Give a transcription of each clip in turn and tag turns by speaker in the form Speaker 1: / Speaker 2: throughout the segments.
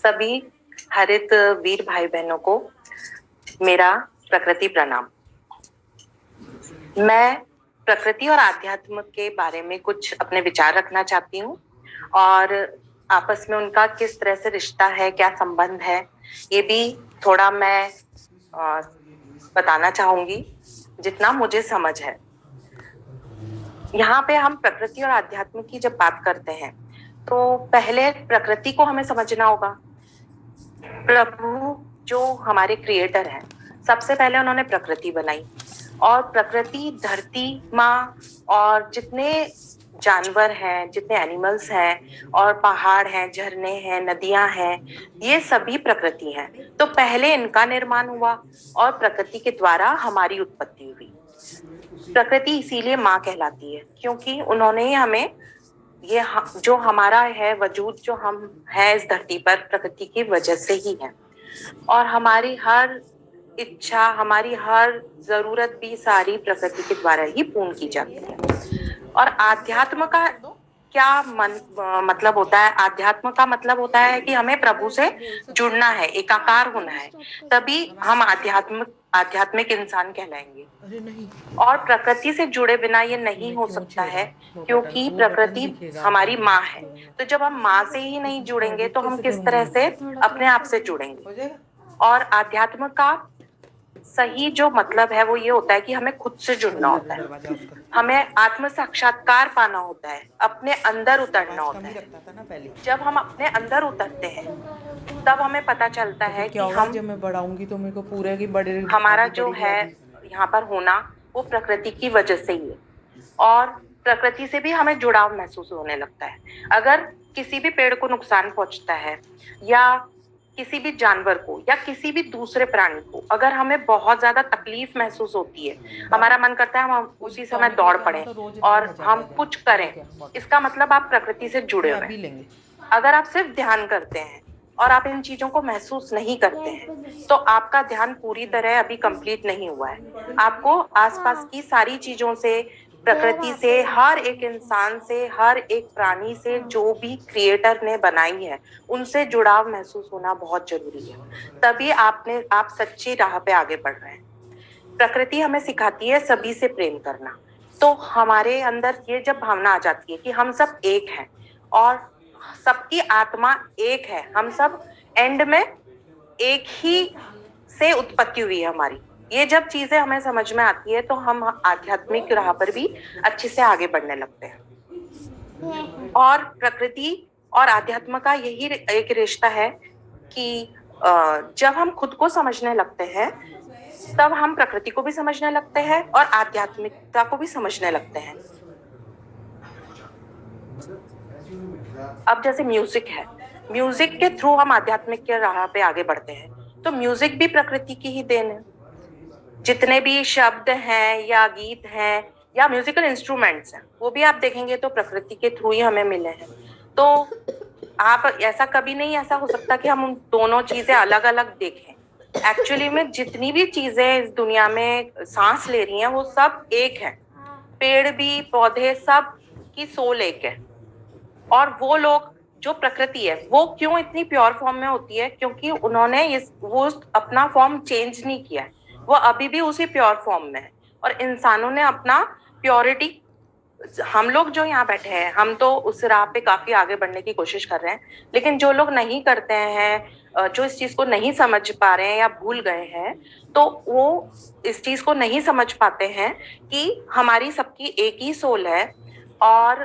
Speaker 1: सभी हरित वीर भाई बहनों को मेरा प्रकृति प्रणाम। मैं प्रकृति और आध्यात्म के बारे में कुछ अपने विचार रखना चाहती हूँ और आपस में उनका किस तरह से रिश्ता है, क्या संबंध है, ये भी थोड़ा मैं बताना चाहूंगी जितना मुझे समझ है। यहाँ पे हम प्रकृति और आध्यात्म की जब बात करते हैं तो पहले प्रकृति को हमें समझना होगा। प्रभु जो हमारे क्रिएटर हैं, सबसे पहले उन्होंने प्रकृति बनाई और प्रकृति, धरती माँ और जितने जानवर हैं, जितने एनिमल्स हैं और पहाड़ हैं, झरने हैं, नदियां हैं, ये सभी प्रकृति हैं। तो पहले इनका निर्माण हुआ और प्रकृति के द्वारा हमारी उत्पत्ति हुई। प्रकृति इसीलिए माँ कहलाती है क्योंकि उन्होंने ही हमें ये जो हमारा है वजूद, जो हम है इस धरती पर, प्रकृति की वजह से ही है। और हमारी हर इच्छा, हमारी हर जरूरत भी सारी प्रकृति के द्वारा ही पूर्ण की जाती है। और आध्यात्म का क्या मतलब होता है? आध्यात्म का मतलब होता है कि हमें प्रभु से जुड़ना है, एकाकार होना है, तभी हम आध्यात्मिक इंसान कहलाएंगे। और प्रकृति से जुड़े बिना ये नहीं हो सकता है क्योंकि प्रकृति हमारी माँ है। तो जब हम माँ से ही नहीं जुड़ेंगे तो हम किस तरह से अपने आप से जुड़ेंगे? और आध्यात्म का सही जो मतलब है वो ये होता है कि हमें खुद से जुड़ना होता है, हमें आत्म साक्षात्कार पाना होता है, अपने अंदर उतरना होता है। जब हम अपने अंदर उतरते हैं तब हमें पता चलता है कि हम,
Speaker 2: जब मैं बढ़ाऊंगी तो मेरे को पूरे की बड़े
Speaker 1: हमारा जो है यहाँ पर होना वो प्रकृति की वजह से ही है। और प्रकृति से भी हमें जुड़ाव महसूस होने लगता है। अगर किसी भी पेड़ को नुकसान पहुंचता है या किसी भी जानवर को या किसी भी दूसरे प्राणी को अगर हमें बहुत ज्यादा तकलीफ महसूस होती है, हमारा मन करता है हम उसी समय दौड़ पड़े और हम कुछ करें, इसका मतलब आप प्रकृति से जुड़े हुए हैं। अगर आप सिर्फ ध्यान करते हैं और आप इन चीजों को महसूस नहीं करते हैं तो आपका ध्यान पूरी तरह अभी कंप्लीट नहीं हुआ है। आपको आसपास की सारी चीजों से, प्रकृति से, हर एक इंसान से, हर एक प्राणी से, जो भी क्रिएटर ने बनाई है उनसे जुड़ाव महसूस होना बहुत जरूरी है। तभी आप सच्ची राह पे आगे बढ़ रहे हैं। प्रकृति हमें सिखाती है सभी से प्रेम करना। तो हमारे अंदर ये जब भावना आ जाती है कि हम सब एक हैं और सबकी आत्मा एक है, हम सब एंड में एक ही से उत्पत्ति हुई है हमारी, ये जब चीजें हमें समझ में आती है तो हम आध्यात्मिक राह पर भी अच्छे से आगे बढ़ने लगते हैं। और प्रकृति और आध्यात्म का यही एक रिश्ता है कि जब हम खुद को समझने लगते हैं तब हम प्रकृति को भी समझने लगते हैं और आध्यात्मिकता को भी समझने लगते हैं। अब जैसे म्यूजिक है, म्यूजिक के थ्रू हम आध्यात्मिक के राह पे आगे बढ़ते हैं, तो म्यूजिक भी प्रकृति की ही देन है। जितने भी शब्द हैं या गीत हैं या म्यूजिकल इंस्ट्रूमेंट्स हैं वो भी आप देखेंगे तो प्रकृति के थ्रू ही हमें मिले हैं। तो आप ऐसा कभी नहीं ऐसा हो सकता कि हम दोनों चीजें अलग अलग देखें। एक्चुअली में जितनी भी चीजें इस दुनिया में सांस ले रही हैं वो सब एक है। पेड़ भी, पौधे, सब की सोल एक है। और वो लोग जो प्रकृति है वो क्यों इतनी प्योर फॉर्म में होती है? क्योंकि उन्होंने वो अपना फॉर्म चेंज नहीं किया है, वो अभी भी उसी प्योर फॉर्म में है। और इंसानों ने अपना प्योरिटी, हम लोग जो यहाँ बैठे हैं हम तो उस राह पे काफी आगे बढ़ने की कोशिश कर रहे हैं, लेकिन जो लोग नहीं करते हैं, जो इस चीज को नहीं समझ पा रहे हैं या भूल गए हैं, तो वो इस चीज को नहीं समझ पाते हैं कि हमारी सबकी एक ही सोल है। और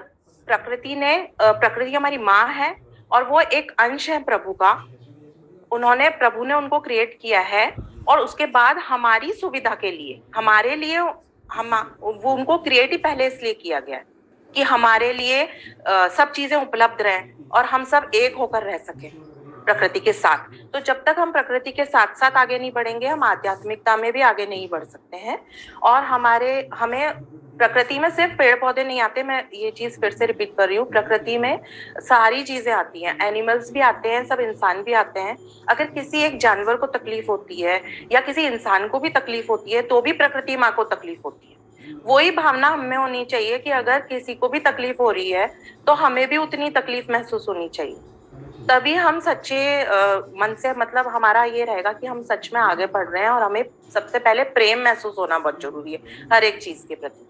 Speaker 1: प्रकृति हमारी माँ है और वो एक अंश है प्रभु का। प्रभु ने उनको क्रिएट किया है और उसके बाद हमारी सुविधा के लिए, हमारे लिए वो उनको क्रिएट ही पहले इसलिए किया गया कि हमारे लिए सब चीजें उपलब्ध रहें और हम सब एक होकर रह सकें प्रकृति के साथ। तो जब तक हम प्रकृति के साथ साथ आगे नहीं बढ़ेंगे हम आध्यात्मिकता में भी आगे नहीं बढ़ सकते हैं। और हमें प्रकृति में सिर्फ पेड़ पौधे नहीं आते, मैं ये चीज फिर से रिपीट कर रही हूँ, प्रकृति में सारी चीजें आती हैं, एनिमल्स भी आते हैं, सब इंसान भी आते हैं। अगर किसी एक जानवर को तकलीफ होती है या किसी इंसान को भी तकलीफ होती है तो भी प्रकृति माँ को तकलीफ होती है। वही भावना हमें होनी चाहिए कि अगर किसी को भी तकलीफ हो रही है तो हमें भी उतनी तकलीफ महसूस होनी चाहिए। तभी हम सच्चे मन से, मतलब हमारा ये रहेगा कि हम सच में आगे बढ़ रहे हैं। और हमें सबसे पहले प्रेम महसूस होना बहुत जरूरी है हर एक चीज के प्रति।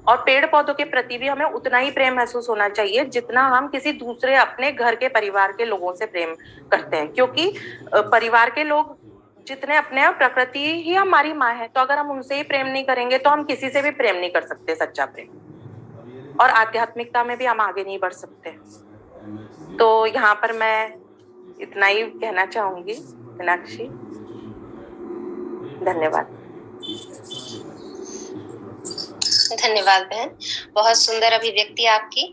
Speaker 1: और पेड़ पौधों के प्रति भी हमें उतना ही प्रेम महसूस होना चाहिए जितना हम किसी दूसरे अपने घर के परिवार के लोगों से प्रेम करते हैं। क्योंकि परिवार के लोग जितने अपने हैं, प्रकृति ही हमारी माँ है। तो अगर हम उनसे ही प्रेम नहीं करेंगे तो हम किसी से भी प्रेम नहीं कर सकते, सच्चा प्रेम। और आध्यात्मिकता में भी हम आगे नहीं बढ़ सकते। तो यहाँ पर मैं इतना ही कहना चाहूंगी मीनाक्षी। धन्यवाद।
Speaker 3: धन्यवाद बहन, बहुत सुंदर अभिव्यक्ति आपकी।